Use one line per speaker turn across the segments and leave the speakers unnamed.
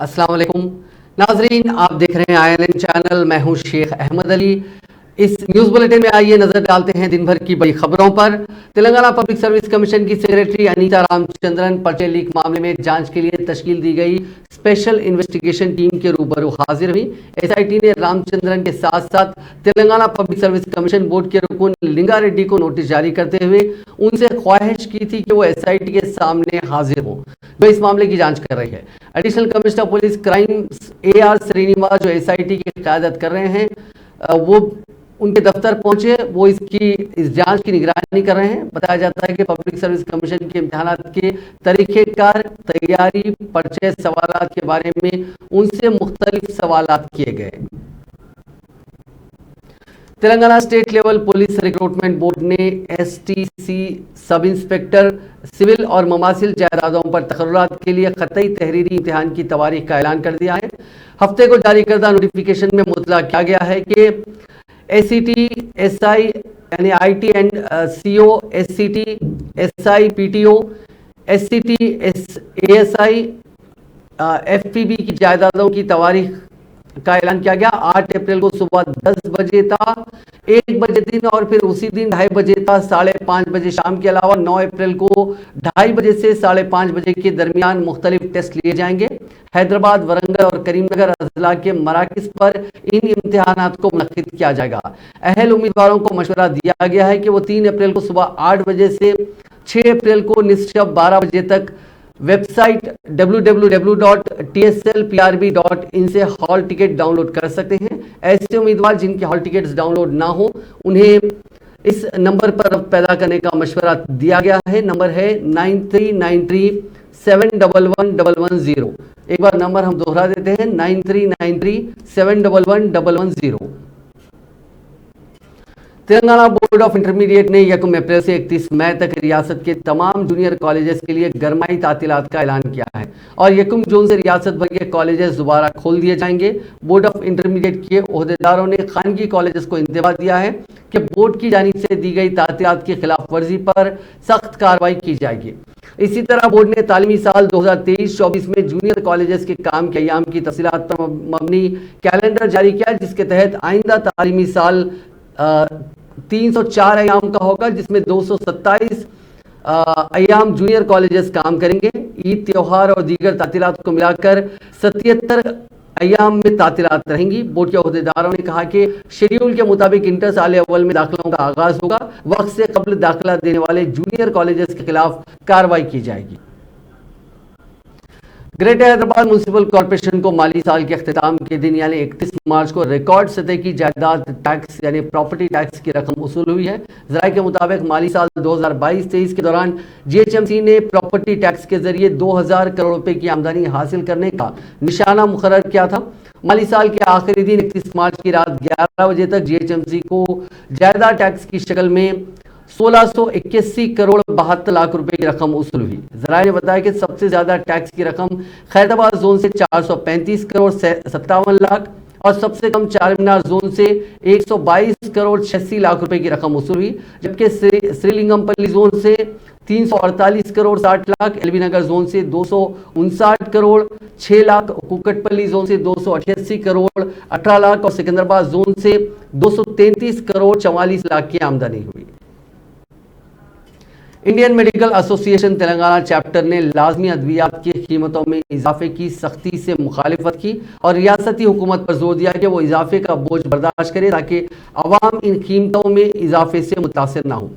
अस्सलाम वालेकुम नाजरीन, आप देख रहे हैं INN चैनल। मैं हूं शेख अहमद अली। इस न्यूज़ बुलेटिन में आइए नजर डालते हैं दिन भर की बड़ी खबरों पर। तेलंगाना पब्लिक सर्विस कमीशन की सेक्रेटरी अनीता रामचंद्रन पर्चे लीक मामले में जांच के लिए तश्कील दी गई स्पेशल इन्वेस्टिगेशन टीम के रूबरू हाजिर हुई। SIT ने रामचंद्रन के साथ साथ Telangana public service commission board के रुकन लिंगा रेड्डी को नोटिस जारी करते हुए उनसे ख्वाहिश की थी कि वो SIT के सामने हाजिर हों, जो इस मामले की जांच कर रही है। Additional commissioner police crime AR Srinivas, जो SIT की क़यादत कर रहे हैं, वो उनके दफ्तर पहुंचे। वो इस जांच की निगरानी कर रहे हैं। बताया जाता है कि पब्लिक सर्विस कमीशन के इम्तिहानात के तरीक़ेकार, तैयारी, पर्चे, सवालात के बारे में उनसे मुख्तलिफ सवालात किए गए। Telangana state level police recruitment board ने STC सब इंस्पेक्टर सिविल और ममासिल जायदादों पर तकर्रुरात के लिए क़तई तहरीरी इम्तिहान की तवारीख का ऐलान कर दिया है। हफ्ते को जारी करदा नोटिफिकेशन में मुतला किया गया है कि ACT SI यानी IT and CO, SCT SI PTO, SCT ASI FPB की जायदादों की तवारीख का ऐलान किया गया। 8 अप्रैल को सुबह 10 बजे था, 1 बजे दिन, और फिर उसी दिन 2:30 बजे था, 5:30 बजे शाम के अलावा 9 अप्रैल को 2:30 बजे से 5:30 बजे के दरमियान मुख्तलिफ टेस्ट लिए जाएंगे। हैदराबाद, वरंगल और करीमनगर अजला के मराकिज पर इन इम्तिहानात को मुनक्किद किया जाएगा। अहल उम्मीदवारों को मशवरा दिया गया है कि वो 3 अप्रैल को सुबह 8 बजे से 6 अप्रैल को निस्शब 12 बजे तक वेबसाइट www.tslprb.in से हॉल टिकट डाउनलोड कर सकते हैं। ऐसे उम्मीदवार जिनके हॉल टिकट्स डाउनलोड ना हो, उन्हें इस नंबर पर पैदा करने का मशवरा दिया गया है। नंबर है 9393711110। एक बार नंबर हम दोहरा देते हैं, 9393711110। तेलंगाना बोर्ड ऑफ इंटरमीडिएट ने 1 अप्रैल से 31 मई तक रियासत के तमाम जूनियर कॉलेजेस के लिए गरमाई तातीलात का ऐलान किया है और 1 जून से रियासत भर के कॉलेजेस दोबारा खोल दिए जाएंगे। बोर्ड ऑफ इंटरमीडिएट के ओहदेदारों ने खानगी कॉलेजेस को इंतबाह दिया है कि बोर्ड की जानिब से दी गई तातीलात की खिलाफ वर्जी पर सख्त कार्रवाई की जाएगी। इसी तरह बोर्ड ने तालीमी साल 2023-24 में जूनियर कॉलेजेस के काम के अयाम की तफसीलात पर मबनी कैलेंडर जारी किया, जिसके तहत आइंदा तालीमी साल 304 अयाम का होगा, जिसमें 227 अयाम जूनियर कॉलेजेस काम करेंगे। ईद, त्योहार और दीगर तातीलात को मिलाकर 77 अयाम में तातीलात रहेंगी। बोर्ड के ओहदेदारों ने कहा कि शेड्यूल के मुताबिक इंटर साल अव्वल में दाखिलों का आगाज होगा। वक्त से कबल दाखिला देने वाले जूनियर कॉलेजेस के खिलाफ कार्रवाई की जाएगी। ग्रेटर हैदराबाद म्युनिसिपल कॉरपोरेशन को माली साल के अख्तिताम के दिन यानी 31 मार्च को रिकॉर्ड सतह की जायदाद टैक्स यानी प्रॉपर्टी टैक्स की रकम वसूल हुई है। ज़राए के मुताबिक माली साल 2022-23 के दौरान GHMC ने प्रॉपर्टी टैक्स के जरिए 2000 करोड़ रुपए की आमदनी हासिल करने का निशाना मुकर्रर किया था। माली साल के आखिरी दिन 31 मार्च की रात 11 बजे तक GHMC को जायदाद टैक्स की शक्ल में 1681 करोड़ 72 लाख रुपए की रकम वसूल हुई। ज़राए ने बताया कि सबसे ज्यादा टैक्स की रकम खैरताबाद जोन से 435 करोड़ 57 लाख और सबसे कम चार मीनार जोन से 122 करोड़ 86 लाख रुपए की रकम वसूल हुई, जबकि श्रीलिंगमपल्ली जोन से 348 करोड़ 60 लाख, एलबी नगर जोन से 259 करोड़ 6 लाख, कुकटपल्ली जोन से 288 करोड़ 18 लाख और सिकंदराबाद जोन से 233 करोड़ 44 लाख की आमदनी हुई। Indian medical association Telangana chapter ने लाजमी अद्वियात की कीमतों में इजाफे की सख्ती से मुखालिफत की और रियासती हुकूमत पर जोर दिया कि वो इजाफे का बोझ बर्दाश्त करे ताकि अवाम इन कीमतों में इजाफे से मुतासिर ना हो।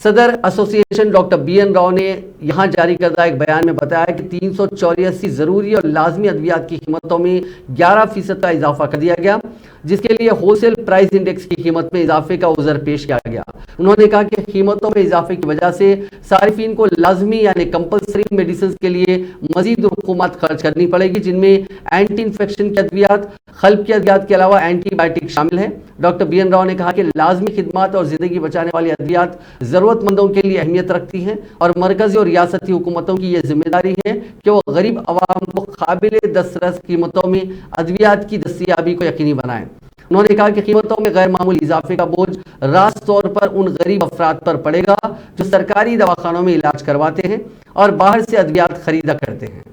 सदर एसोसिएशन डॉक्टर BN राव ने यहाँ जारी करदा एक बयान में बताया कि 384 ज़रूरी और लाजमी अद्वियात की कीमतों में 11% का इजाफा कर दिया गया, जिसके लिए होलसेल प्राइस इंडेक्स की कीमत में इजाफे का उज़र पेश किया गया। उन्होंने कहा कि कीमतों में इजाफे की वजह से सारिफिन को लाजमी यानी कंपलसरी मेडिसिन के लिए मजीद रकूमत खर्च करनी पड़ेगी, जिनमें एंटी इन्फेक्शन के अद्वियात, खल्ब की अद्वियात के अलावा एंटीबायोटिक शामिल है। डॉक्टर BN राव ने कहा कि लाजमी खिदमात और ज़िंदगी बचाने वाली अद्वियात ज़रूरतमंदों के लिए अहमियत रखती हैं और मरकज़ी और रियासती हुकूमतों की यह जिम्मेदारी है कि वो गरीब अवाम को काबिल दस्तरस कीमतों में अद्वियात की दस्तयाबी को यकीनी बनाएं। उन्होंने कहा कि कीमतों में गैर मामूली इजाफे का बोझ रास तौर पर उन गरीब अफराद पर पड़ेगा जो सरकारी दवाखानों में इलाज करवाते हैं और बाहर से अद्वियात खरीदा करते हैं।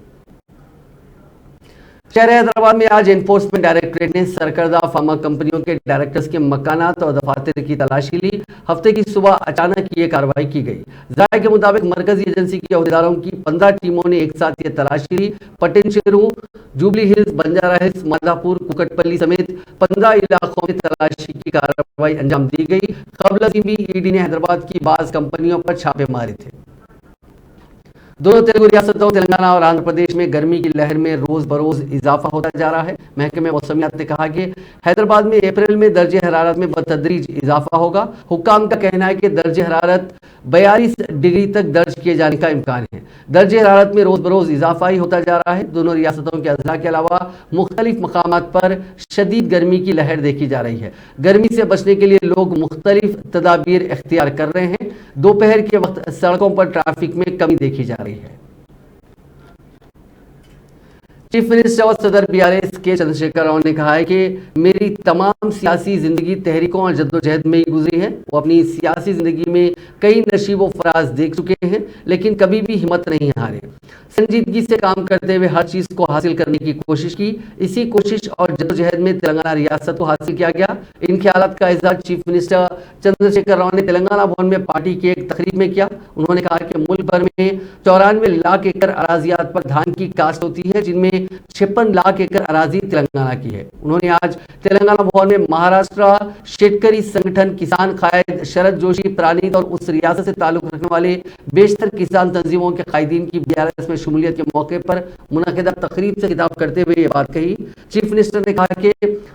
शहर हैदराबाद में आज एनफोर्समेंट डायरेक्टरेट ने सरकर्दा फार्मा कंपनियों के डायरेक्टर्स के मकानात और दफातर की तलाशी ली। हफ्ते की सुबह अचानक ये कार्रवाई की गई। जायका के मुताबिक मरकजी एजेंसी के अहदेदारों की 15 टीमों ने एक साथ ये तलाशी ली। पटेन शेरू, जुबली हिल्स, बंजारा हिल्स, मादापुर, कुकटपल्ली समेत 15 इलाकों में तलाशी की कार्रवाई अंजाम दी गई। कबल भी ईडी ने हैदराबाद की बाज कंपनियों पर छापे मारे थे। दोनों तेलुगु रियासतों तेलंगाना और आंध्र प्रदेश में गर्मी की लहर में रोज बरोज इजाफा होता जा रहा है। महकमे मौसमियात ने कहा कि हैदराबाद में अप्रैल में दर्जे हरारत में बतदरीज इजाफा होगा। हुक्काम का कहना है कि दर्जे हरारत 42 डिग्री तक दर्ज किए जाने का इम्कान है। दर्जे हरारत में रोज बरोज इजाफा ही होता जा रहा है। दोनों रियासतों के अजला के अलावा मुख्तलिफ मकामात पर शदीद गर्मी की लहर देखी जा रही है। गर्मी से बचने के लिए लोग मुख्तलिफ तदाबीर इख्तियार कर रहे हैं। दोपहर के वक्त सड़कों पर ट्रैफिक में कमी देखी जा रही है। चीफ मिनिस्टर और सदर बीआरएस के चंद्रशेखर राव ने कहा है कि मेरी तमाम सियासी जिंदगी तहरीकों और जद्दोजहद में ही गुजरी है। वो अपनी सियासी जिंदगी में कई नशीबो फराज देख चुके हैं, लेकिन कभी भी हिम्मत नहीं हारे। संजीदगी से काम करते हुए हर चीज को हासिल करने की कोशिश की। इसी कोशिश और जद्दोजहद में तेलंगाना रियासत को हासिल किया गया। इन ख्यालात का इजहार चीफ मिनिस्टर चंद्रशेखर राव ने तेलंगाना भवन में पार्टी की एक तकरीब में किया। उन्होंने कहा कि मुल्क भर में 94 लाख एकड़ अराजियात पर धान की काश्त होती है, जिनमें 56 लाख एकड़ अराजी तेलंगाना की है। उन्होंने आज तेलंगाना भवन में महाराष्ट्र शेतकरी संगठन, किसान कायद, शरद जोशी प्राणीत और उस रियासत से ताल्लुक रखने वाले बेशतर किसान तंजीमों के कायदीन की बीआरएस में शमूलियत के मौके पर मुनक़िदा तकरीब से खिताब करते हुए ये बात कही। चीफ मिनिस्टर ने कहा कि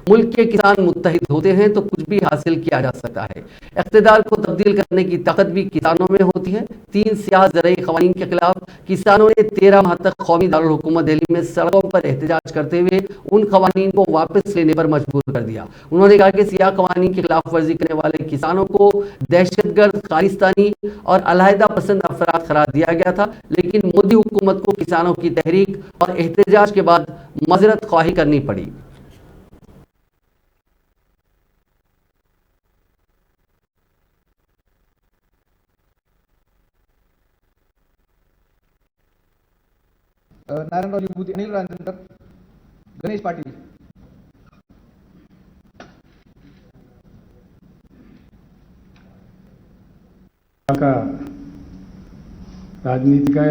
मुल्क के किसान मुत्तहिद होते हैं तो कुछ भी हासिल किया जा सकता है। इक़्तिदार को तब्दील करने की ताकत भी किसानों में होती है। 3 सियाह ज़रई क़वानीन के खिलाफ किसानों ने 13 माह तक कौमी दारुल हुकूमत दिल्ली में सड़कों पर एहतजाज करते हुए उन कवानीन को वापस लेने पर मजबूर कर दिया। उन्होंने कहा कि सियाह कवानीन की खिलाफ वर्जी करने वाले किसानों को दहशतगर्द, खालिस्तानी और अलहदा पसंद अफराद करार दिया गया था, लेकिन मोदी हुकूमत को किसानों की तहरीक और एहतजाज के बाद मज़रत ख्वाही करनी पड़ी।
नारायणराव विभूति, अनिल राजनकर, गणेश पाटिल।
का राजनीति का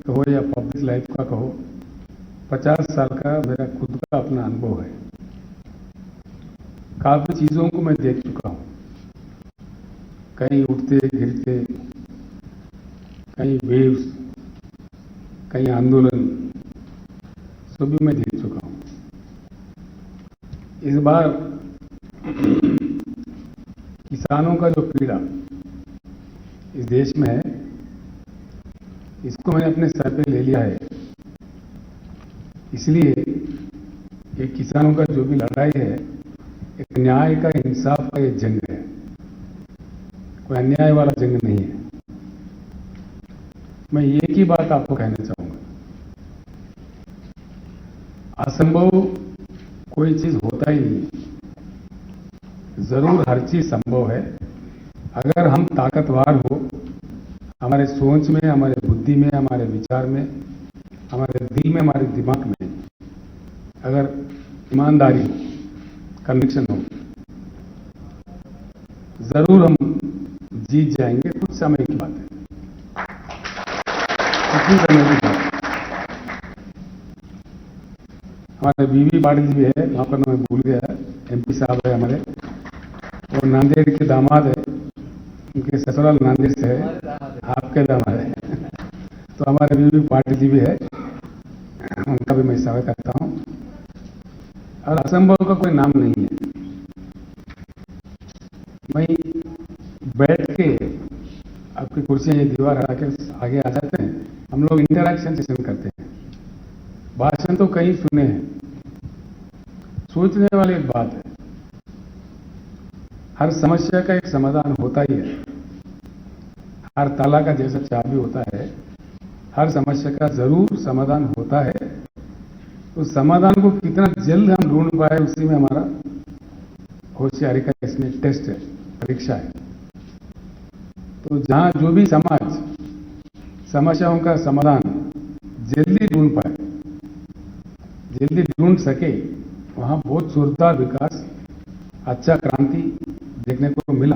कहो या पब्लिक लाइफ का कहो, 50 साल का मेरा खुद का अपना अनुभव है। काफी चीजों को मैं देख चुका हूं, कहीं उठते गिरते, कहीं वेव्स, कहीं आंदोलन, सभी मैं देख चुका हूं। इस बार किसानों का जो पीड़ा इस देश में है, इसको मैंने अपने सर पे ले लिया है। इसलिए ये किसानों का जो भी लड़ाई है, एक न्याय का, इंसाफ का ये जंग है, कोई अन्याय वाला जंग नहीं है। मैं एक ही बात आपको कहना चाहूंगा, असंभव कोई चीज होता ही नहीं, जरूर हर चीज संभव है अगर हम ताकतवर हो, हमारे सोच में, हमारे बुद्धि में, हमारे विचार में, हमारे दिल में, हमारे दिमाग में अगर ईमानदारी हो, कन्विक्शन हो, जरूर हम जीत जाएंगे। कुछ समय की बात है, कुछ समय की बात। हमारे बीवी पाटिल भी है, वहां पर मैं भूल गया, एमपी साहब है हमारे, और नांदेड़ के दामाद है, उनके ससुराल नांदेड़ से है, आपके दामाद है। तो हमारे बीवी पाटिल जी भी है, उनका भी मैं स्वागत करता हूं। और असंभव का कोई नाम नहीं है। वहीं बैठ के आपकी कुर्सियां ये दीवार हटा के आगे आ जाते हैं, हम लोग इंटरैक्शन सेशन करते हैं। भाषण तो कई सुने हैं, सोचने वाली एक बात है, हर समस्या का एक समाधान होता ही है। हर ताला का जैसा चाबी होता है, हर समस्या का जरूर समाधान होता है। तो समाधान को कितना जल्द हम ढूंढ पाए, उसी में हमारा होशियारी का इसमें टेस्ट है, परीक्षा है। तो जहां जो भी समाज समस्याओं का समाधान जल्दी ढूंढ पाए, जल्दी ढूंढ सके, वहां बहुत जोरदार विकास, अच्छा क्रांति देखने को मिला।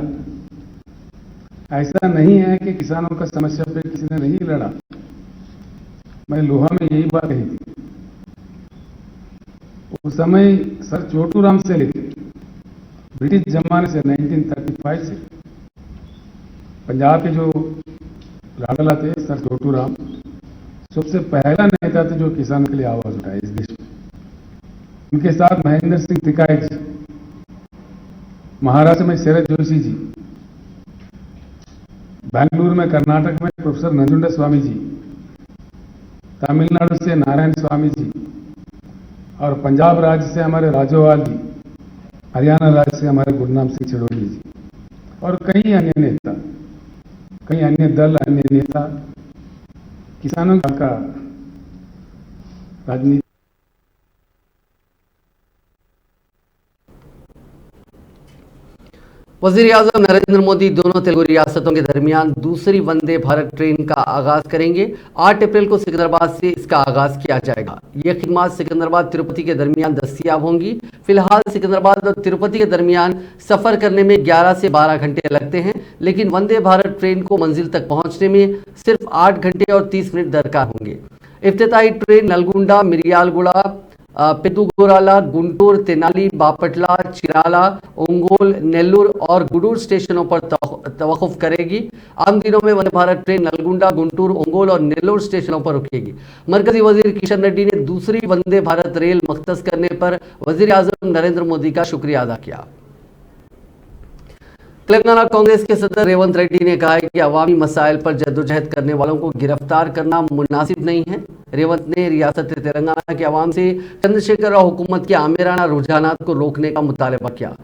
ऐसा नहीं है कि किसानों का समस्या पे किसी ने नहीं लड़ा। मैं लोहा में यही बात कही थी। उस समय सर चोटूराम से लेके ब्रिटिश जमाने से 1935 से पंजाब के जो लाडला थे सर चोटूराम सबसे पहला नेता थे जो किसानों के लिए आवाज उठाए इस देश में। उनके साथ महेंद्र सिंह टिकायत जी, महाराष्ट्र में शरद जोशी जी, बेंगलुरु में कर्नाटक में प्रोफेसर नंजुंडा स्वामी जी, तमिलनाडु से नारायण स्वामी जी और पंजाब राज्य से हमारे राजोवाल जी, हरियाणा राज्य से हमारे गुरनाम सिंह चिड़ोली जी और कई अन्य नेता, कई अन्य दल, अन्य नेता किसानों का राजनीति।
वज़ीर-ए-आज़म नरेंद्र मोदी दोनों तेलुगु रियासतों के दरमियान दूसरी वंदे भारत ट्रेन का आगाज करेंगे। 8 अप्रैल को सिकंदराबाद से इसका आगाज किया जाएगा। यह खिदमत सिकंदराबाद तिरुपति के दरमियान दस्तयाब होंगी। फिलहाल सिकंदराबाद और तिरुपति के दरमियान सफर करने में 11 से 12 घंटे लगते हैं, लेकिन वंदे भारत ट्रेन को मंजिल तक पहुंचने में सिर्फ 8 घंटे और 30 मिनट दरकार होंगे। इफ्तिताई ट्रेन नलगुंडा, मिरियालगुड़ा, पेदुगोराला, गुंटूर, तेनाली, बापटला, चिराला, ओंगोल, नेल्लूर और गुडूर स्टेशनों पर तवक्कुफ करेगी। आम दिनों में वंदे भारत ट्रेन नलगुंडा, गुंटूर, ओंगोल और नेल्लूर स्टेशनों पर रुकेगी। मरकजी वजीर किशन रेड्डी ने दूसरी वंदे भारत रेल मख्तस करने पर वज़ीर-ए-आज़म नरेंद्र मोदी का शुक्रिया अदा किया। तेलंगाना कांग्रेस के सदर रेवंत रेड्डी ने कहा है कि अवामी मसाइल पर जद्दोजहद करने वालों को गिरफ्तार करना मुनासिब नहीं है। रेवंत ने रियासत तेलंगाना के अवाम से चंद्रशेखर राव हुकूमत के आमिराना रुझानात को रोकने का मुतालबा किया।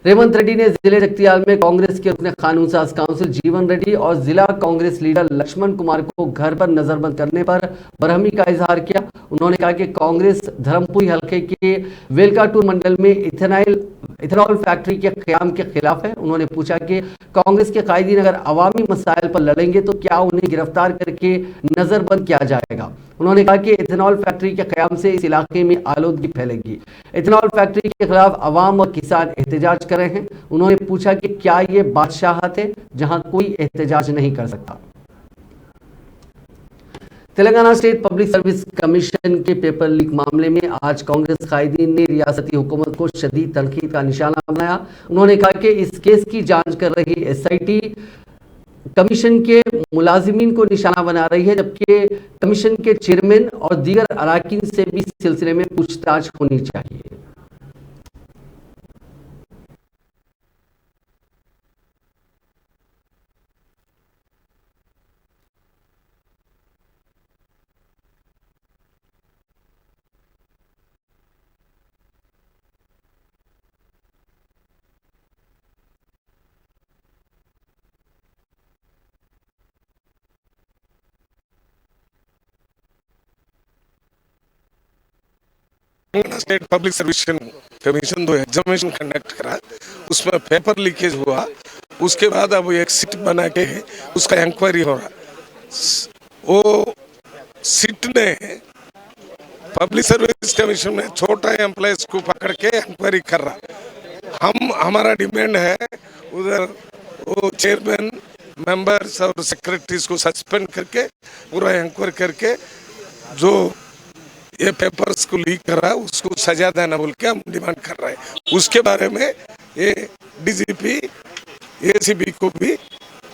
रेवंत रेड्डी ने जिले जगतियाल में कांग्रेस के रुकने कानून साज काउंसिल जीवन रेड्डी और जिला कांग्रेस लीडर लक्ष्मण कुमार को घर पर नजरबंद करने पर बरहमी का इजहार किया। उन्होंने कहा कि कांग्रेस धर्मपुरी हल्के के वेलकाटूर मंडल में इथेनॉल फैक्ट्री के क़याम के खिलाफ है। उन्होंने पूछा कि कांग्रेस के कायदीन अगर अवामी मसाइल पर लड़ेंगे तो क्या उन्हें गिरफ्तार करके नजरबंद किया जाएगा। उन्होंने कहा कि इथेनॉल फैक्ट्री के क़याम से इस इलाके में आलूदगी फैलेगी। इथेनॉल फैक्ट्री के खिलाफ अवाम और किसान एहतजाज कर रहे हैं। उन्होंने पूछा कि क्या ये बादशाहत है जहां कोई एहतजाज नहीं कर सकता। Telangana state public service commission के पेपर लीक मामले में आज कांग्रेस कायदीन ने रियासती हुकूमत को शदीद तनकीद का निशाना बनाया। उन्होंने कहा कि इस केस की जांच कर रही एसआईटी कमीशन के मुलाजिमीन को निशाना बना रही है, जबकि कमीशन के चेयरमैन और दीगर अराकीन से भी इस सिलसिले में पूछताछ होनी चाहिए।
स्टेट पब्लिक सर्विस कमीशन जो एग्जामिनेशन कंडक्ट करा उसमें पेपर लीकेज हुआ। उसके बाद अब एक सिट बना के उसका इंक्वायरी हो रहा। वो सिट ने पब्लिक सर्विस कमीशन में छोटा एम्प्लॉयज को पकड़ के इंक्वायरी कर रहा। हमारा डिमांड है उधर वो चेयरमैन, मेंबर्स और सेक्रेटरीज को सस्पेंड करके पूरा इंक्वायरी करके जो ये पेपर्स को लीक कर रहा है उसको सजा देना बोल के हम डिमांड कर रहे हैं। उसके बारे में ये डीजीपी एसीबी को भी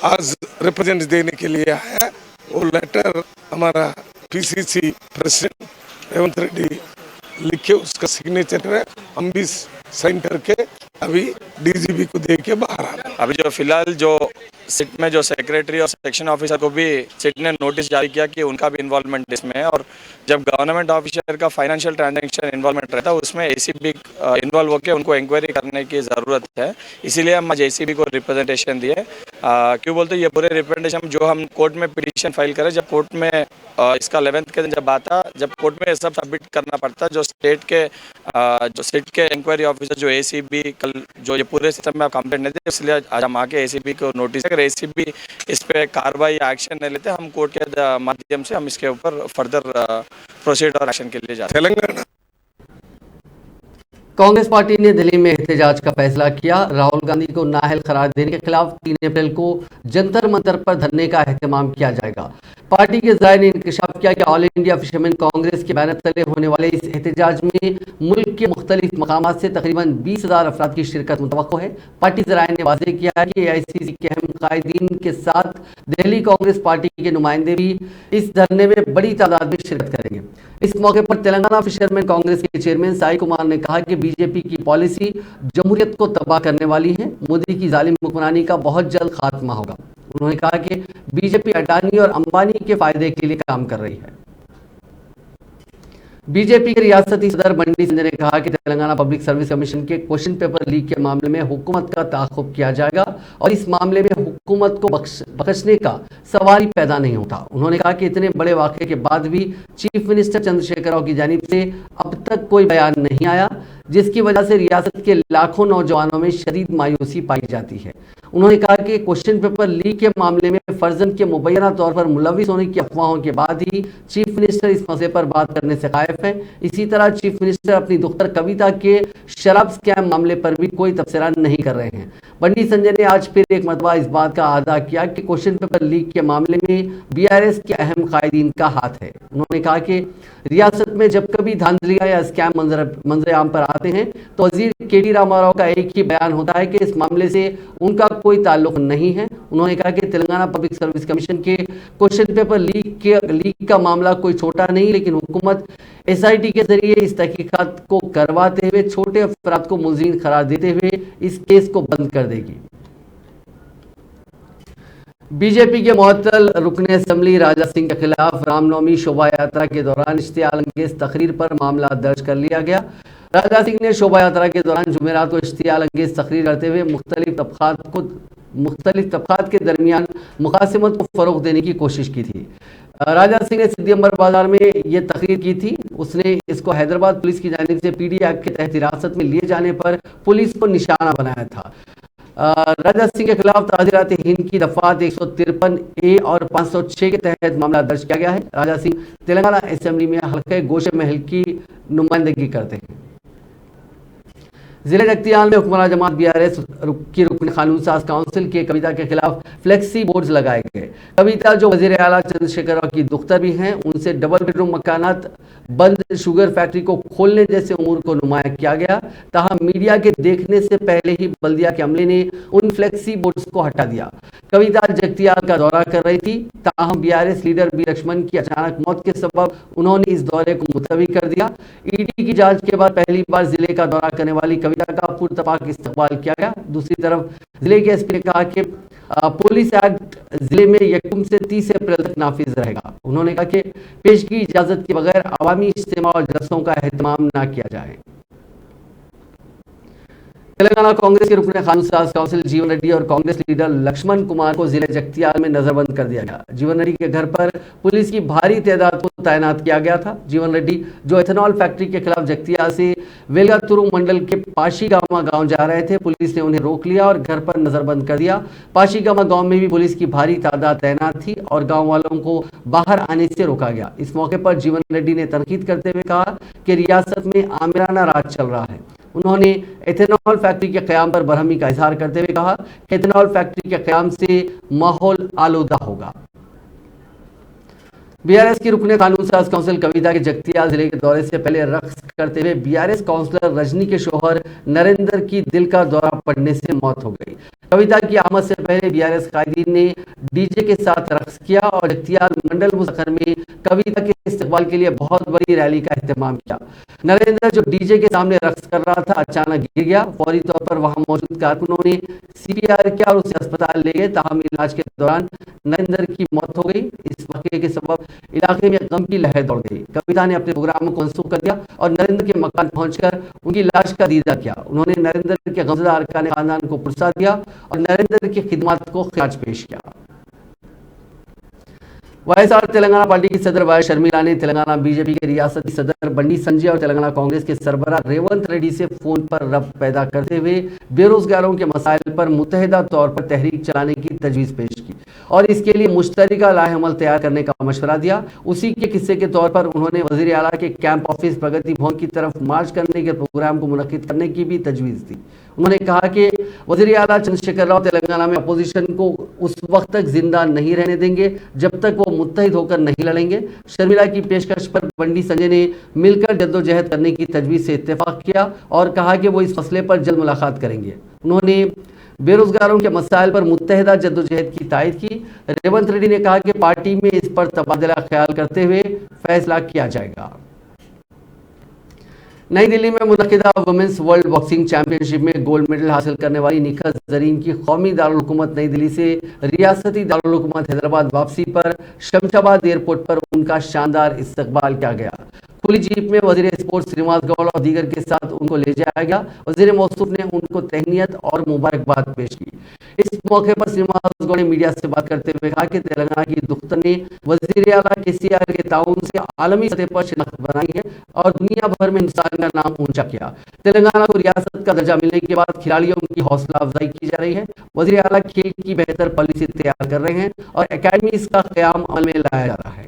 आज रिप्रेजेंट देने के लिए आया। वो लेटर हमारा पीसीसी प्रेसिडेंट रेवंत रेड्डी लिख के उसका सिग्नेचर है, हम भी साइन करके अभी डीजीपी को दे के बाहर आ रहे हैं।
अभी जो फिलहाल जो सिट में जो सेक्रेटरी और सेक्शन ऑफिसर को भी सिट ने नोटिस जारी किया कि उनका भी इन्वॉल्वमेंट इसमें है, और जब गवर्नमेंट ऑफिसर का फाइनेंशियल ट्रांजैक्शन इन्वॉल्वमेंट रहता है उसमें एसीबी इन्वॉल्व होकर उनको इंक्वायरी करने की ज़रूरत है। इसीलिए हम आज एसीबी को रिप्रेजेंटेशन दिए। क्यों बोलते ये पूरे रिप्रेजेंटेशन जो हम कोर्ट में पिटीशन फाइल करें, जब कोर्ट में इसका 11th के दिन जब आता, जब कोर्ट में सब सबमिट करना पड़ता, जो स्टेट के जो सिट के इंक्वायरी ऑफिसर जो एसीबी कल जो ये पूरे सिस्टम में आप कंप्लेंट नहीं थे, इसलिए आज हम आके एसीबी को नोटिस, अगर एसीबी इस पे कार्रवाई एक्शन नहीं लेते हम कोर्ट के माध्यम से हम इसके ऊपर फर्दर प्रोसीड और एक्शन के लिए जाते हैं।
तेलंगाना
कांग्रेस पार्टी ने दिल्ली में एहतजाज का फैसला किया। राहुल गांधी को नाअहल करार देने के खिलाफ 3 अप्रैल को जंतर मंतर पर धरने का एहतमाम किया जाएगा। पार्टी के ज़ाहिर ने इंकशाफ किया कि ऑल इंडिया फिशरमैन कांग्रेस के बैनर तले होने वाले इस एहतजाज में मुल्क के मुख्तलिफ मकामात से तकरीबन 20,000 अफराद की शिरकत मुतवक्को है। पार्टी ज़राए ने वाज़ेह किया है कि AICC के अहम कायदीन के साथ दिल्ली कांग्रेस पार्टी के नुमाइंदे भी इस धरने में बड़ी तादाद में शिरकत करेंगे। इस मौके पर तेलंगाना फिशरमैन कांग्रेस के चेयरमैन साई कुमार ने कहा कि बीजेपी की पॉलिसी जमहूरियत को तबाह करने वाली है। मोदी की जालिम हुक्मरानी का बहुत जल्द खात्मा होगा। उन्होंने कहा कि बीजेपी अडानी और अंबानी के फायदे के लिए काम कर रही है। बीजेपी के रियासती सदर बंडी संजय ने कहा कि तेलंगाना पब्लिक सर्विस कमीशन के क्वेश्चन पेपर लीक के मामले में हुकूमत का ताक़ुब किया जाएगा और इस मामले में हुकूमत को बख्शने का सवाल ही पैदा नहीं होता। उन्होंने कहा कि इतने बड़े वाक़े के बाद भी चीफ मिनिस्टर चंद्रशेखर राव की जानिब से अब तक कोई बयान नहीं आया, जिसकी वजह से रियासत के लाखों नौजवानों में शदीद मायूसी पाई जाती है। उन्होंने कहा कि क्वेश्चन पेपर लीक के मामले में फर्जन के मुबैना तौर पर मुलविस होने की अफवाहों के बाद ही चीफ मिनिस्टर इस मसले पर बात करने से कायफ है। इसी तरह चीफ मिनिस्टर अपनी दुख्तर कविता के शराब स्कैम मामले पर भी कोई तबसरा नहीं कर रहे हैं। बंडी संजय ने आज फिर एक मरतबा इस बात का अदा किया कि क्वेश्चन पेपर लीक के मामले में BRS के अहम कायदीन का हाथ है। उन्होंने कहा कि रियासत में जब कभी धांधलियां या स्कैम मंजर आम पर आते हैं तो वजीर KT रामाराव का एक ही बयान होता है कि इस मामले से उनका कोई ताल्लुक नहीं है। उन्होंने कहा कि तेलंगाना पब्लिक सर्विस कमीशन के क्वेश्चन पेपर लीक का मामला कोई छोटा नहीं, लेकिन हुकूमत SIT के जरिए इस तहकीकात को करवाते हुए छोटे अफराद को मुलज़िम करार देते हुए इस केस को बंद कर देगी। बीजेपी के मुअत्तल रुकन असम्बली राजा सिंह के खिलाफ रामनवमी शोभा यात्रा के दौरान इश्तियाल अंगेज तकरीर पर मामला दर्ज कर लिया गया। राजा सिंह ने शोभा यात्रा के दौरान जुमेरात को इश्तियाल अंगेज तकरीर करते हुए मुख्तलिफ तबकात के दरमियान मुकासिमत को फरोग देने की कोशिश की थी। राजा सिंह ने सिद्दी अंबर बाजार में ये तकरीर की थी। उसने इसको हैदराबाद पुलिस की जानिब से PD एक्ट के तहत हिरासत में लिए जाने पर पुलिस को निशाना बनाया था। राजा सिंह के खिलाफ ताज़ीरात हिंद की दफात 153A और 506 के तहत मामला दर्ज किया गया है। राजा सिंह तेलंगाना असेंबली में हल्के गोशे महल की नुमाइंदगी करते हैं। जिले जगतियाल में हुक्मरान जमात BRS की रुकन कानून साज काउंसिल के कविता के खिलाफ फ्लेक्सी बोर्ड्स लगाए गए। कविता जो वजीर आला चंद्रशेखर राव की दुख्तर भी हैं, उनसे डबल बेडरूम मकानात, बंद शुगर फैक्ट्री को खोलने जैसे उमूर को नुमाया किया गया। ताहम मीडिया के देखने से पहले ही बल्दिया के अमले ने उन फ्लेक्सी बोर्ड्स को हटा दिया। कविता जगतियाल का दौरा कर रही थी, ताहम BRS लीडर B लक्ष्मण की अचानक मौत के सबब उन्होंने इस दौरे को मुलतवी कर दिया। ED की जांच के बाद पहली बार जिले का दौरा करने वाली कविता का पुरतपाक इस्तकबाल किया गया। दूसरी तरफ जिले के SP ने कहा कि पुलिस एक्ट जिले में 1 से 30 अप्रैल तक नाफिज रहेगा। उन्होंने कहा कि पेशगी इजाजत के बगैर अवामी इज्तिमा और जलसों का एहतमाम न किया जाए। तेलंगाना कांग्रेस के रुकन कानून साज काउंसिल जीवन रेड्डी और कांग्रेस लीडर लक्ष्मण कुमार को जिले जगतियाल में नजरबंद कर दिया गया। जीवन रेड्डी के घर पर पुलिस की भारी तादाद को तैनात किया गया था। जीवन रेड्डी जो एथेनॉल फैक्ट्री के खिलाफ जगतियाल से वेलगातुरु मंडल के पाशीगामा गांव जा रहे थे। पुलिस ने उन्हें रोक लिया और घर पर नजरबंद कर दिया। पाशीगामा गांव में भी पुलिस की भारी तादाद तैनात थी और गांव वालों को बाहर आने से रोका गया। इस मौके पर जीवन रेड्डी ने तनकीद करते हुए कहा कि रियासत में आमिराना राज चल रहा है। उन्होंने एथेनॉल फैक्ट्री के क़याम पर बरहमी का इजहार करते हुए कहा कि एथेनॉल फैक्ट्री के क़याम से माहौल आलूदा होगा। BRS की रुकन कानून साज काउंसिल कविता के जगतियाल जिले के दौरे से पहले रक्स करते हुए BRS काउंसलर रजनी के शोहर नरेंद्र की दिल का दौरा पड़ने से मौत हो गई। कविता की आमद से पहले BRS कायदीन ने DJ के साथ रक्स किया और जगतियाल मंडल मुसखर में कविता के इस्तकबाल के लिए बहुत बड़ी रैली का एहतमाम किया। नरेंद्र जो DJ के सामने रक्स कर रहा था अचानक गिर गया। फौरी तौर पर वहां मौजूद कारकुनों ने CPR किया और उसे अस्पताल ले गए। ताहम इलाज के दौरान नरेंद्र की मौत हो गई। इस वाक़े के सबब इलाके में गम की लहर दौड़ गई। कविता ने अपने प्रोग्राम को मनसूख कर दिया और नरेंद्र के मकान पहुंचकर उनकी लाश का दीदार किया। उन्होंने नरेंद्र के गमज़दा अरकान खानदान को पुरसा दिया और नरेंद्र की खिदमत को खिराज पेश किया। YSR तेलंगाना पार्टी की सदर वाई शर्मिला ने तेलंगाना बीजेपी के रियासती सदर बंडी संजय और तेलंगाना कांग्रेस के सरबराह रेवंत रेड्डी से फोन पर रब्त पैदा करते हुए बेरोजगारों के मसाइल पर मुतहदा तौर पर तहरीक चलाने की तजवीज़ पेश की। और इसके लिए मुश्तरका लाहेअमल तैयार करने का मशवरा दिया। उसी के किस्से के तौर पर उन्होंने वज़ीर आला के कैंप ऑफिस प्रगति भवन की तरफ मार्च करने के प्रोग्राम को मुनक्किद करने की भी तजवीज़ दी। उन्होंने कहा कि वज़ीर आला चंद्रशेखर राव तेलंगाना में अपोजिशन को उस वक्त तक जिंदा नहीं रहने देंगे जब तक वो मुत्तहिद होकर नहीं लड़ेंगे। शर्मिला की पेशकश पर बंडी संजय ने मिलकर जद्दोजहद करने की तजवीज़ से इत्तेफाक किया और कहा कि वो इस मसले पर जल्द मुलाकात करेंगे। उन्होंने बेरोजगारों के मसाइल पर मुत्तहिदा जद्दोजहद की तायद की। रेवंत रेड्डी ने कहा कि पार्टी में इस पर तबादला ख्याल करते हुए फैसला किया जाएगा। नई दिल्ली में मुनक्किदा वुमेन्स वर्ल्ड बॉक्सिंग चैंपियनशिप में गोल्ड मेडल हासिल करने वाली निखत जरीन की कौमी दारुल हुकूमत नई दिल्ली से रियासती दारुल हुकूमत हैदराबाद वापसी पर शमशाबाद एयरपोर्ट पर उनका शानदार इस्तकबाल किया गया। खुली जीप में वजीर स्पोर्ट्स श्रीनिवास गौड़ और दीगर के साथ उनको ले जाया गया। वजीर मौसूफ ने उनको तहनीयत और मुबारकबाद पेश की। इस मौके पर श्रीनिवास गौड़ ने मीडिया से बात करते हुए कहा कि तेलंगाना की दुख्त ने वजीर आला KCR के ताउन से आलमी सतह पर शिनाख्त बनाई है और दुनिया भर में हिंदुस्तान का नाम ऊंचा किया। तेलंगाना को रियासत का दर्जा मिलने के बाद खिलाड़ियों की हौसला अफजाई की जा रही है। वजीर आला खेल की बेहतर पॉलिसी तैयार कर रहे हैं और एकेडमीज का क़याम अमल में लाया जा रहा है।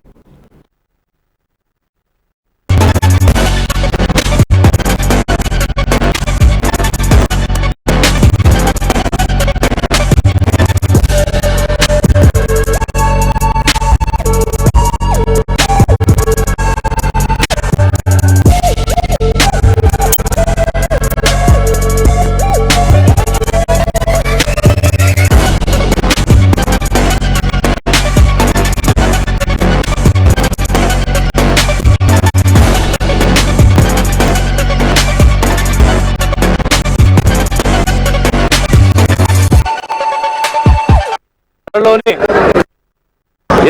లోని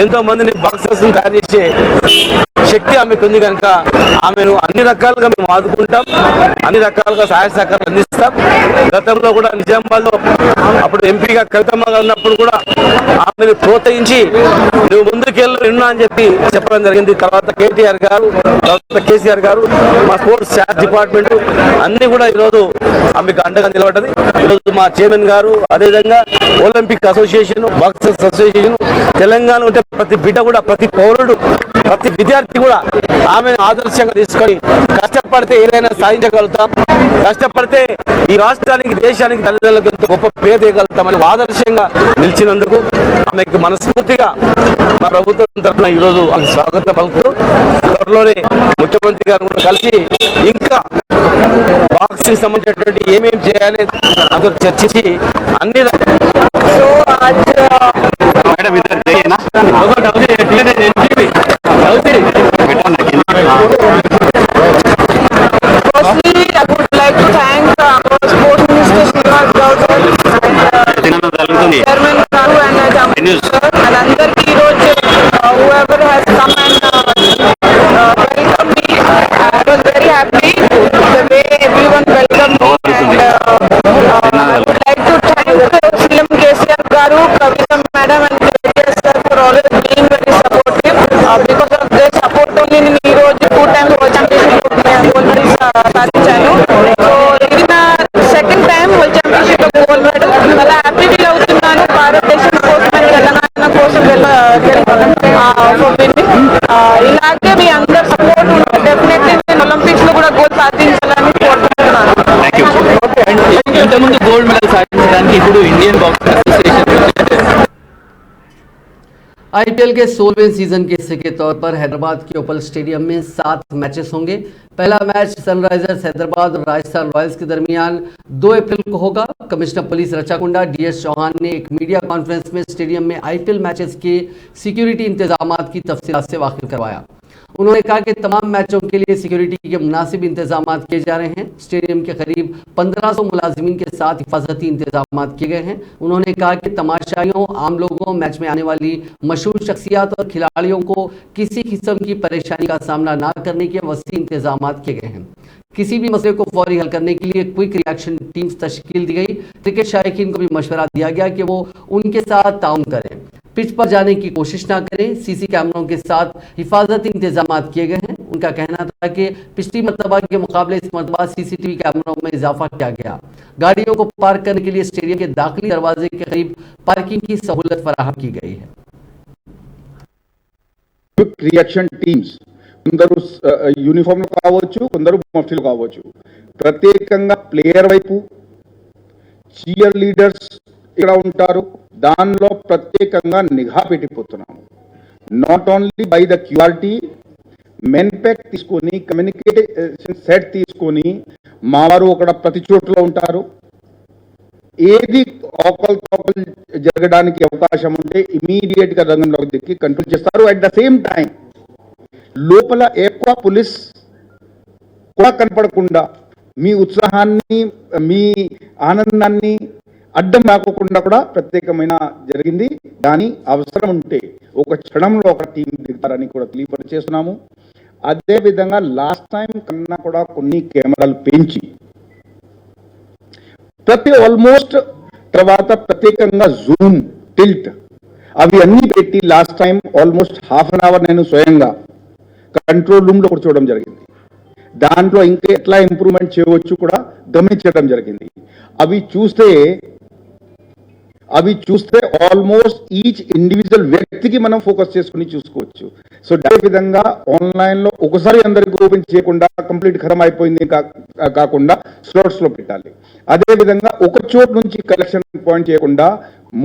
ఎంతో మందిని బాక్సర్స్ తయారు చేసే శక్తి ఆమెకు ఉంది కనుక ఆమెను అన్ని రకాలుగా మేము ఆదుకుంటాం, అన్ని రకాలుగా సహాయ సహకారాలు అందిస్తాం. గతంలో కూడా నిజామాబాద్లో అప్పుడు ఎంపీగా కవితమ్మ గారు ఉన్నప్పుడు కూడా ఆమెను ప్రోత్సహించి నువ్వు ముందుకెళ్ళు నిన్నా అని చెప్పడం జరిగింది. తర్వాత KTR గారు, తర్వాత KCR గారు, మా స్పోర్ట్స్ స్టాఫ్ డిపార్ట్మెంట్ అన్ని కూడా ఈరోజు ఆమెకు అండగా నిలబడ్డది. ఈరోజు మా చైర్మన్ గారు, అదేవిధంగా Olympic association, boxers association, Telangana ఉంటే ప్రతి బిడ్డ కూడా, ప్రతి పౌరుడు, ప్రతి విద్యార్థి కూడా ఆమెను ఆదర్శంగా తీసుకొని కష్టపడితే ఏదైనా సాధించగలుగుతాం, కష్టపడితే ఈ రాష్ట్రానికి, దేశానికి, తల్లిదండ్రులకు ఎంతో గొప్ప పేరు తీయగలుగుతామని ఆదర్శంగా నిలిచినందుకు ఆమెకు మనస్ఫూర్తిగా మా ప్రభుత్వం తరఫున ఈరోజు స్వాగతం పలుకుతూ త్వరలోనే ముఖ్యమంత్రి గారు కూడా కలిసి ఇంకా బాక్సింగ్ సంబంధించినటువంటి ఏమేమి చేయాలి అందరూ చర్చించి అన్ని
Firstly, I would like to thank our Sports Minister Srinivas Gaur and Chairman Garu and Jammu and అందరికీ ఈరోజు whoever has come and welcomed me. I was very happy the way everyone welcomed me and I would like to thank CM KCR Garu, Kavita Madam and KTS sir for always being very supportive. Because of their support only నేను ఈ రోజు 2 times world championship gold medal సాధించాను. So ఇది నా second time world championship gold medal. చాలా happy feel అవుతున్నాను భారతదేశం కోసం, తెలంగాణ కోసం ఇలాగే మీ అందరు సపోర్ట్ ఉంటే డెఫినెట్లీ నేను ఒలింపిక్స్ లో కూడా గోల్డ్ సాధించాలని కోరుకుంటున్నాను.
ఇంతకుముందు గోల్డ్ మెడల్ సాధించడానికి ఇప్పుడు ఇండియన్ బాక్సింగ్ అసోసియేషన్
IPL के 16वें सीजन के हिस्से के तौर पर हैदराबाद के ओपल स्टेडियम में 7 मैचेस होंगे। पहला मैच सनराइजर्स हैदराबाद और राजस्थान रॉयल्स के दरमियान 2 अप्रैल को होगा। Commissioner police Rachakonda DS Chauhan ने एक मीडिया कॉन्फ्रेंस में स्टेडियम में IPL मैचेस के सिक्योरिटी इंतजामात की तफसीलात से वाकिफ करवाया। उन्होंने कहा कि तमाम मैचों के लिए सिक्योरिटी के मुनासिब इंतजाम किए जा रहे हैं। स्टेडियम के करीब 1500 मुलाजिमीन के साथ हिफाजती इंतजाम किए गए हैं। उन्होंने कहा कि तमाशाइयों, आम लोगों, मैच में आने वाली मशहूर शख्सियात और खिलाड़ियों को किसी किस्म की परेशानी का सामना न करने के वसी इंतजाम किए गए हैं। किसी भी मसले को फौरी हल करने के लिए क्विक रिएक्शन टीम्स तश्कील दी गई। क्रिकेट शायकीन को भी मशवरा दिया गया कि वो उनके साथ ताउन करें, पिच पर जाने की कोशिश ना करें। CC कैमरों के साथ हिफाजती इंतजाम किए गए हैं। उनके का कहना था कि पिछली मरतबा के मुकाबले इस मरतबा सीसीटीवी कैमरों में इजाफा किया गया। गाड़ियों को पार्क करने के लिए स्टेडियम के दाखिली दरवाजे के करीब पार्किंग की सहूलत फराहम की गई है।
క్విక్ రియాక్షన్ టీమ్స్ కొందరు యూనిఫామ్ లో కావచ్చు, కొందరు మఫ్టీలో కావచ్చు, ప్రత్యేకంగా ప్లేయర్ వైపు చీర్ లీడర్స్ ఇక్కడ ఉంటారు, దానిలో ప్రత్యేకంగా నిఘా పెట్టిపోతున్నాము. Not only by the QRT men pack తీసుకొని కమ్యూనికేషన్ సెట్ తీసుకొని మా వారు అక్కడ ప్రతి చోట్ల ఉంటారు. ఏది ఆకల్ తోకల్ జరగడానికి అవకాశం ఉంటే ఇమీడియట్ గా రంగంలోకి దిక్కి కంట్రోల్ చేస్తారు. అట్ ద సేమ్ టైం లోపల ఎక్కువ పోలీస్ కూడా కనపడకుండా మీ ఉత్సాహాన్ని, మీ ఆనందాన్ని అడ్డం రాకుండా కూడా ప్రత్యేకమైన జరిగింది. దాని అవసరం ఉంటే ఒక క్షణంలో ఒక టీం దిగుతారని కూడా తెలియపరిచేస్తున్నాము. అదేవిధంగా లాస్ట్ టైం కన్నా కూడా కొన్ని కెమెరాలు పెంచి ప్రతి ఆల్మోస్ట్ తర్వాత ప్రత్యేకంగా జూమ్ టిల్ట్ అవి అన్ని పెట్టి last time almost half an hour నేను స్వయంగా కంట్రోల్ రూమ్ లో కూర్చోవడం జరిగింది. దాంట్లో ఇంకా ఎట్లా ఇంప్రూవ్మెంట్ చేయవచ్చు కూడా గమనించడం జరిగింది. అవి చూస్తే ఆల్మోస్ట్ ఈచ్ ఇండివిజువల్ వ్యక్తికి మనం ఫోకస్ చేసుకుని చూసుకోవచ్చు. సో అదే విధంగా ఆన్లైన్ లో ఒకసారి అందరికి ఓపెన్ చేయకుండా కంప్లీట్ ఖరం అయిపోయింది కాకుండా స్లాట్స్ లో పెట్టాలి. అదే విధంగా ఒక చోటు నుంచి కలెక్షన్ పాయింట్ చేయకుండా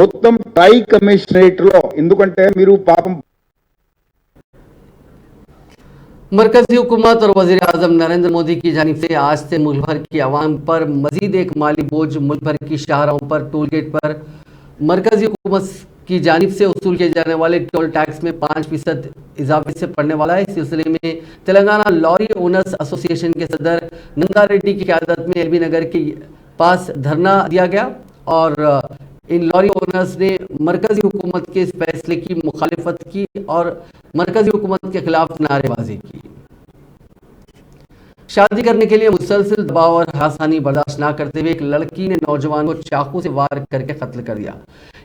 మొత్తం ట్రై కమిషనరేట్ లో, ఎందుకంటే మీరు పాపం
मरकजी हुकूमत और वज़ीर आज़म नरेंद्र मोदी की जानिब से आज से मुल्क भर की आवाम पर मजीद एक माली बोझ मुल्क भर की शाहराहों पर टोल गेट पर मरकजी हुकूमत की जानिब से वसूल किए जाने वाले टोल टैक्स में 5% इजाफे से पड़ने वाला है। इस सिलसिले में तेलंगाना लॉरी ओनर्स एसोसिएशन के सदर नंदा रेड्डी की क़यादत में एलबी नगर के पास धरना दिया गया और इन लॉरी ओनर्स ने मरकजी हुकूमत के इस फैसले की मुखालिफत की और मरकजी हुकूमत के खिलाफ नारेबाजी की। शादी करने के लिए मुसलसल दबाव और हरासानी बर्दाश्त न करते हुए एक लड़की ने नौजवान को चाकू से वार करके कत्ल कर दिया।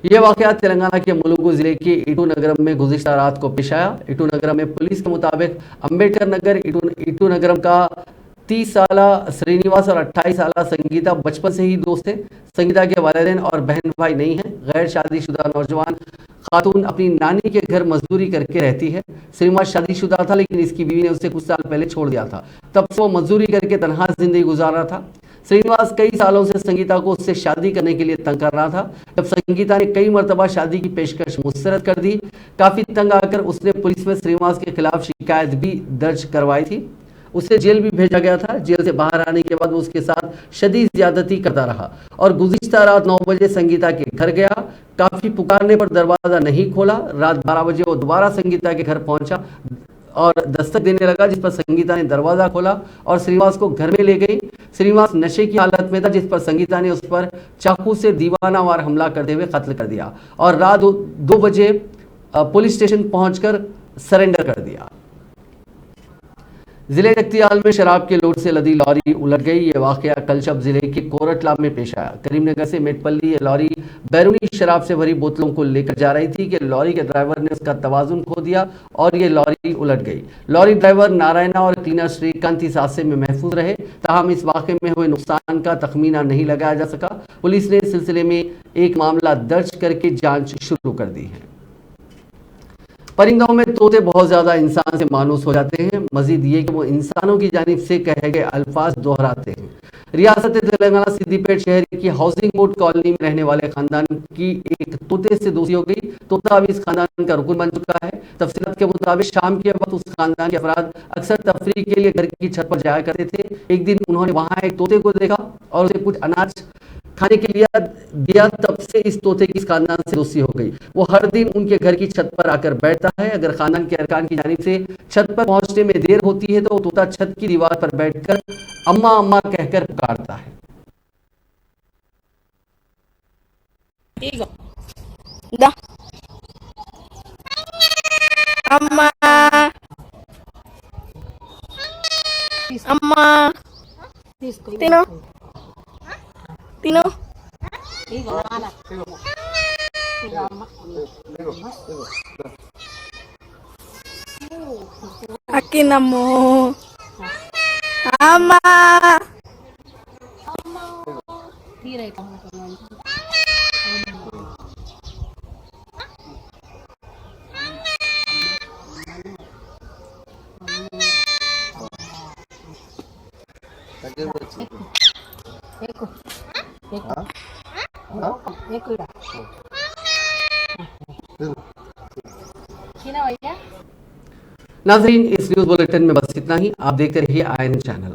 यह वाक़या तेलंगाना के मुलुगु जिले के इटू नगरम में गुज़िश्ता रात को पेश आया। इटू नगरम में पुलिस के मुताबिक अम्बेडकर नगर इटू नगरम का 30 साला श्रीनिवास और 28 साला संगीता बचपन से ही दोस्त थे। संगीता के वालिदैन और बहन भाई नहीं हैं। गैर शादीशुदा नौजवान खातून अपनी नानी के घर मजदूरी करके रहती है। श्रीनिवास शादीशुदा था, लेकिन इसकी बीवी ने उसे कुछ साल पहले छोड़ दिया था। तब से वो मजदूरी करके तनहा जिंदगी गुजार रहा था। श्रीनिवास कई सालों से संगीता को उससे शादी करने के लिए तंग कर रहा था। जब संगीता ने कई मरतबा शादी की पेशकश मुस्तरद कर दी, काफी तंग आकर उसने पुलिस में श्रीनिवास के खिलाफ शिकायत भी दर्ज करवाई थी। उसे जेल भी भेजा गया था। जेल से बाहर आने के बाद वो उसके साथ शदीद ज्यादती करता रहा और गुज़िश्ता रात 9 बजे संगीता के घर गया। काफी पुकारने पर दरवाजा नहीं खोला। रात 12 बजे वो दोबारा संगीता के घर पहुंचा और दस्तक देने लगा, जिस पर संगीता ने दरवाजा खोला और श्रीनिवास को घर में ले गई। श्रीनिवास नशे की हालत में था, जिस पर संगीता ने उस पर चाकू से दीवानावार हमला करते हुए कत्ल कर दिया और रात 2 बजे पुलिस स्टेशन पहुंचकर सरेंडर कर दिया। जिले जगतियाल में शराब के लोड से लदी लॉरी उलट गई। ये वाकया कलशब जिले के कोरटला में पेश आया। करीमनगर से मेटपल्ली ये लॉरी बैरूनी शराब से भरी बोतलों को लेकर जा रही थी कि लॉरी के ड्राइवर ने उसका तवाजुन खो दिया और ये लॉरी उलट गई। लॉरी ड्राइवर नारायणा और क्लीनर श्रीकांत इस हादसे में महफूज रहे। ताहम इस वाक़े में हुए नुकसान का तखमीना नहीं लगाया जा सका। पुलिस ने इस सिलसिले में एक मामला दर्ज करके जाँच शुरू कर दी है। परिंदों में तोते बहुत ज़्यादा इंसान से मानूस हो जाते हैं। मजीद ये कि वो इंसानों की जानिब से कहे गए अल्फाज दोहराते हैं। रियासत तेलंगाना सिद्दीपेट शहर की हाउसिंग बोर्ड कॉलोनी में रहने वाले खानदान की एक तोते से दोस्ती हो गई। तोता अभी इस खानदान का रुकन बन चुका है। तफसीलात के मुताबिक शाम के वक्त उस खानदान के अफराद अक्सर तफरीह के लिए घर की छत पर जाया करते थे। एक दिन उन्होंने वहाँ एक तोते को देखा और उसे कुछ अनाज खाने के लिए दिया। तब से इस तोते की इस खानदान से दोस्ती हो गई। वो हर दिन उनके घर की छत पर आकर बैठता है। अगर खानदान के अरकान की जानिब से छत पर पहुंचने में देर होती है तो तोता छत की दीवार पर बैठकर अम्मा अम्मा कहकर पुकारता है।
अम्मा अम्मा तिनो तिनो తినము అమ్మా
नाजरीन, इस न्यूज़ बुलेटिन में बस इतना ही। आप देखते रहिए INN चैनल।